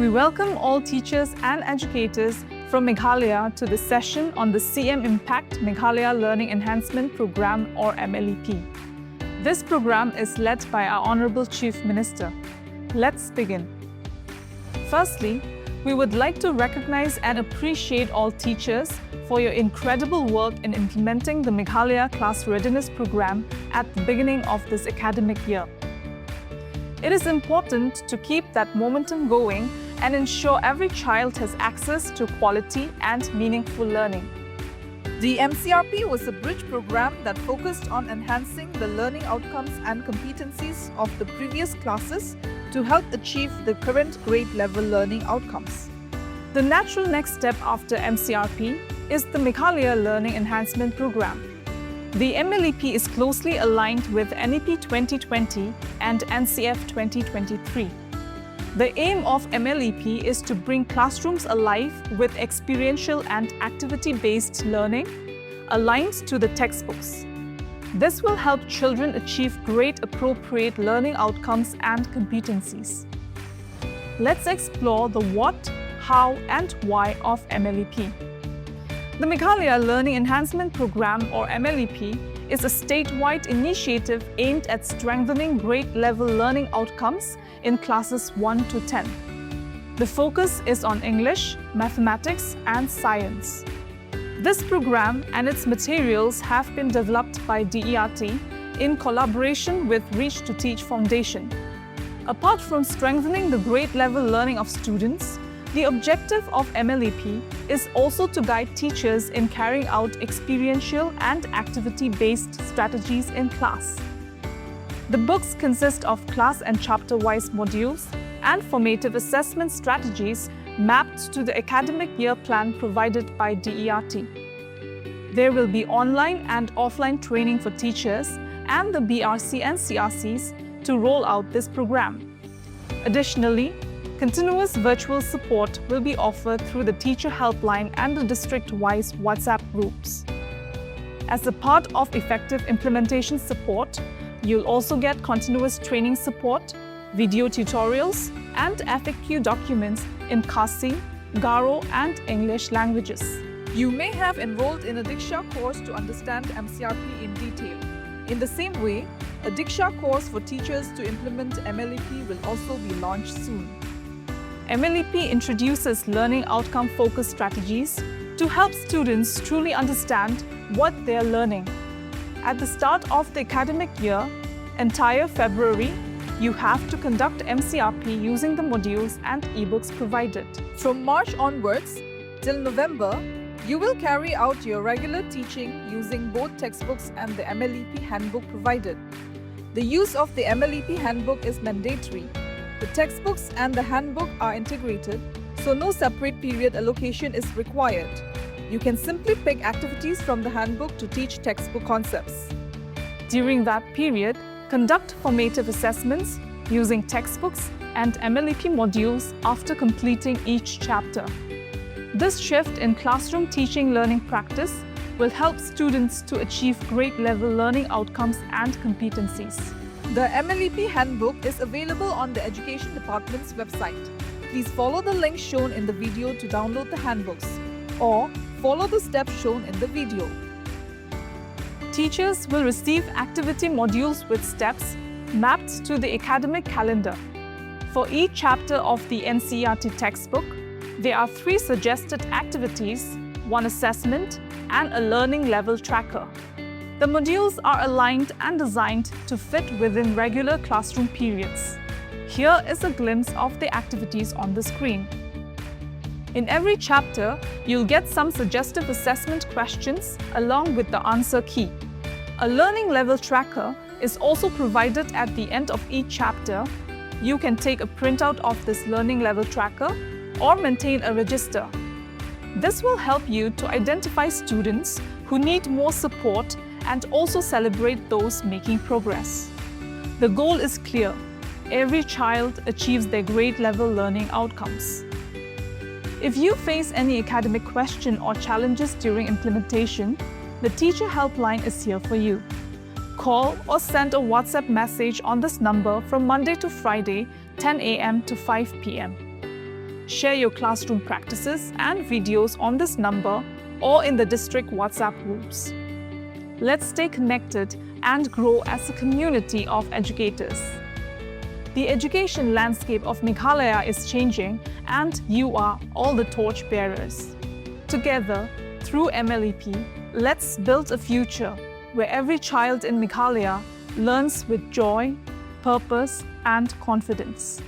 We welcome all teachers and educators from Meghalaya to this session on the CM Impact Meghalaya Learning Enhancement Programme or MLEP. This program is led by our Honourable Chief Minister. Let's begin. Firstly, we would like to recognize and appreciate all teachers for your incredible work in implementing the Meghalaya Class Readiness Programme at the beginning of this academic year. It is important to keep that momentum going and ensure every child has access to quality and meaningful learning. The MCRP was a bridge program that focused on enhancing the learning outcomes and competencies of the previous classes to help achieve the current grade level learning outcomes. The natural next step after MCRP is the Meghalaya Learning Enhancement Programme. The MLEP is closely aligned with NEP 2020 and NCF 2023. The aim of MLEP is to bring classrooms alive with experiential and activity-based learning aligned to the textbooks. This will help children achieve grade-appropriate learning outcomes and competencies. Let's explore the what, how, and why of MLEP. The Meghalaya Learning Enhancement Programme or MLEP is a statewide initiative aimed at strengthening grade-level learning outcomes in classes 1 to 10. The focus is on English, mathematics, and science. This program and its materials have been developed by DERT in collaboration with Reach to Teach Foundation. Apart from strengthening the grade-level learning of students, the objective of MLEP is also to guide teachers in carrying out experiential and activity-based strategies in class. The books consist of class and chapter-wise modules and formative assessment strategies mapped to the academic year plan provided by DERT. There will be online and offline training for teachers and the BRC and CRCs to roll out this program. Additionally, continuous virtual support will be offered through the teacher helpline and the district-wise WhatsApp groups. As a part of effective implementation support, you'll also get continuous training support, video tutorials, and FAQ documents in Khasi, Garo, and English languages. You may have enrolled in a Diksha course to understand MCRP in detail. In the same way, a Diksha course for teachers to implement MLEP will also be launched soon. MLEP introduces learning outcome-focused strategies to help students truly understand what they are learning. At the start of the academic year, entire February, you have to conduct MCRP using the modules and ebooks provided. From March onwards till November, you will carry out your regular teaching using both textbooks and the MLEP handbook provided. The use of the MLEP handbook is mandatory. The textbooks and the handbook are integrated, so no separate period allocation is required. You can simply pick activities from the handbook to teach textbook concepts. During that period, conduct formative assessments using textbooks and MLEP modules after completing each chapter. This shift in classroom teaching learning practice will help students to achieve grade-level learning outcomes and competencies. The MLEP handbook is available on the Education Department's website. Please follow the link shown in the video to download the handbooks, or follow the steps shown in the video. Teachers will receive activity modules with steps mapped to the academic calendar. For each chapter of the NCERT textbook, there are 3 suggested activities, 1 assessment, and a learning level tracker. The modules are aligned and designed to fit within regular classroom periods. Here is a glimpse of the activities on the screen. In every chapter, you'll get some suggestive assessment questions along with the answer key. A learning level tracker is also provided at the end of each chapter. You can take a printout of this learning level tracker or maintain a register. This will help you to identify students who need more support and also celebrate those making progress. The goal is clear. Every child achieves their grade-level learning outcomes. If you face any academic question or challenges during implementation, the Teacher Helpline is here for you. Call or send a WhatsApp message on this number from Monday to Friday, 10 a.m. to 5 p.m. Share your classroom practices and videos on this number or in the district WhatsApp groups. Let's stay connected and grow as a community of educators. The education landscape of Meghalaya is changing, and you are all the torch bearers. Together, through MLEP, let's build a future where every child in Meghalaya learns with joy, purpose, and confidence.